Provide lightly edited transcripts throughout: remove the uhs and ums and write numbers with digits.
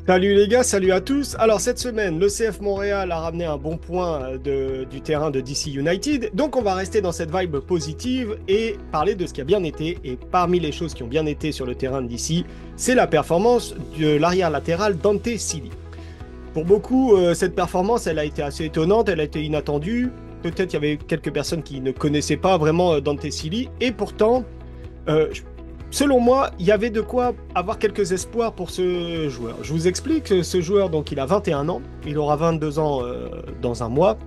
Salut les gars, salut à tous. Alors cette semaine, le CF Montréal a ramené un bon point du terrain de DC United. Donc on va rester dans cette vibe positive et parler de ce qui a bien été. Et parmi les choses qui ont bien été sur le terrain de DC, c'est la performance de l'arrière latéral Dante Sili. Pour beaucoup, cette performance, elle a été assez étonnante, elle a été inattendue. Peut-être il y avait quelques personnes qui ne connaissaient pas vraiment Dante Sili. Et pourtant, euh, selon moi, il y avait de quoi avoir quelques espoirs pour ce joueur. Je vous explique, ce joueur, donc il a 21 ans, il aura 22 ans dans un mois,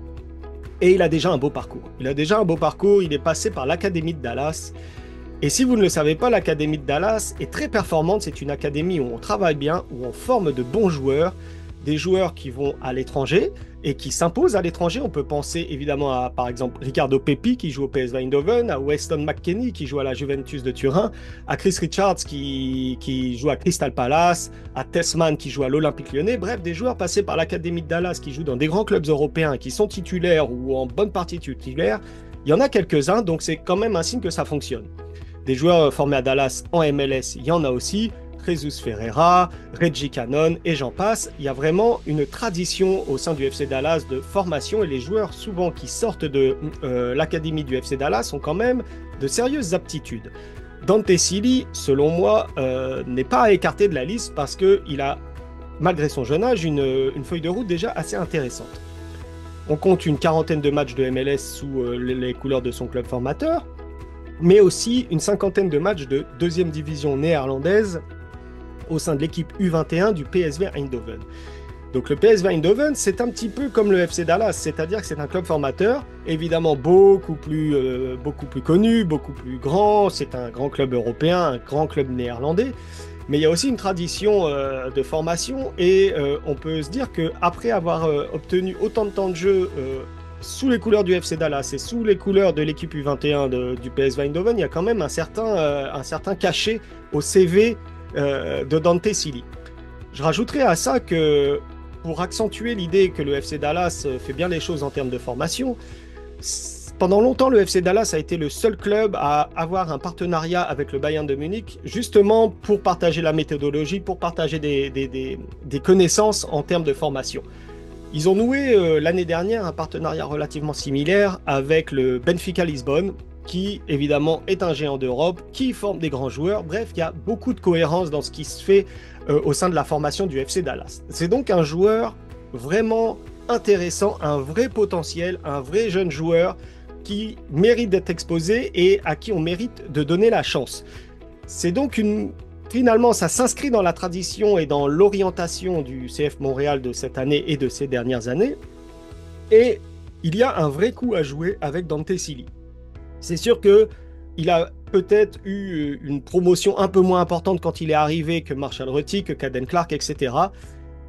et il a déjà un beau parcours. Il a déjà un beau parcours, il est passé par l'Académie de Dallas. Et si vous ne le savez pas, l'Académie de Dallas est très performante, c'est une académie où on travaille bien, où on forme de bons joueurs, des joueurs qui vont à l'étranger et qui s'imposent à l'étranger. On peut penser évidemment à, par exemple, Ricardo Pepi qui joue au PSV Eindhoven, à Weston McKennie qui joue à la Juventus de Turin, à Chris Richards qui joue à Crystal Palace, à Tessman qui joue à l'Olympique Lyonnais. Bref, des joueurs passés par l'Académie de Dallas qui jouent dans des grands clubs européens, qui sont titulaires ou en bonne partie titulaires. Il y en a quelques-uns, donc c'est quand même un signe que ça fonctionne. Des joueurs formés à Dallas en MLS, il y en a aussi. Jesus Ferreira, Reggie Cannon et j'en passe. Il y a vraiment une tradition au sein du FC Dallas de formation et les joueurs souvent qui sortent de l'académie du FC Dallas ont quand même de sérieuses aptitudes. Dante Sili, selon moi, n'est pas à écarter de la liste parce qu'il a, malgré son jeune âge, une feuille de route déjà assez intéressante. On compte une quarantaine de matchs de MLS sous les couleurs de son club formateur, mais aussi une cinquantaine de matchs de deuxième division néerlandaise au sein de l'équipe U21 du PSV Eindhoven. Donc le PSV Eindhoven, c'est un petit peu comme le FC Dallas, c'est-à-dire que c'est un club formateur, évidemment beaucoup plus connu, beaucoup plus grand, c'est un grand club européen, un grand club néerlandais, mais il y a aussi une tradition de formation et on peut se dire qu'après avoir obtenu autant de temps de jeu sous les couleurs du FC Dallas et sous les couleurs de l'équipe U21 du PSV Eindhoven, il y a quand même un certain cachet au CV de Dante Sili. Je rajouterai à ça que pour accentuer l'idée que le FC Dallas fait bien les choses en termes de formation, pendant longtemps le FC Dallas a été le seul club à avoir un partenariat avec le Bayern de Munich, justement pour partager la méthodologie, pour partager des connaissances en termes de formation. Ils ont noué l'année dernière un partenariat relativement similaire avec le Benfica Lisbonne, qui évidemment est un géant d'Europe, qui forme des grands joueurs. Bref, il y a beaucoup de cohérence dans ce qui se fait au sein de la formation du FC Dallas. C'est donc un joueur vraiment intéressant, un vrai potentiel, un vrai jeune joueur qui mérite d'être exposé et à qui on mérite de donner la chance. C'est donc Finalement, ça s'inscrit dans la tradition et dans l'orientation du CF Montréal de cette année et de ces dernières années. Et il y a un vrai coup à jouer avec Dante Sili. C'est sûr qu'il a peut-être eu une promotion un peu moins importante quand il est arrivé que Marshall Rutty, que Caden Clark, etc.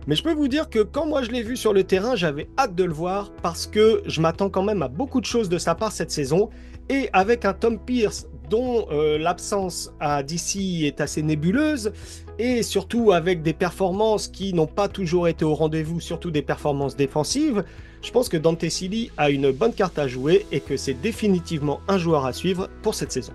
Mais je peux vous dire que quand moi je l'ai vu sur le terrain, j'avais hâte de le voir parce que je m'attends quand même à beaucoup de choses de sa part cette saison. Et avec un Tom Pierce dont l'absence à DC est assez nébuleuse, et surtout avec des performances qui n'ont pas toujours été au rendez-vous, surtout des performances défensives, je pense que Dante Sili a une bonne carte à jouer et que c'est définitivement un joueur à suivre pour cette saison.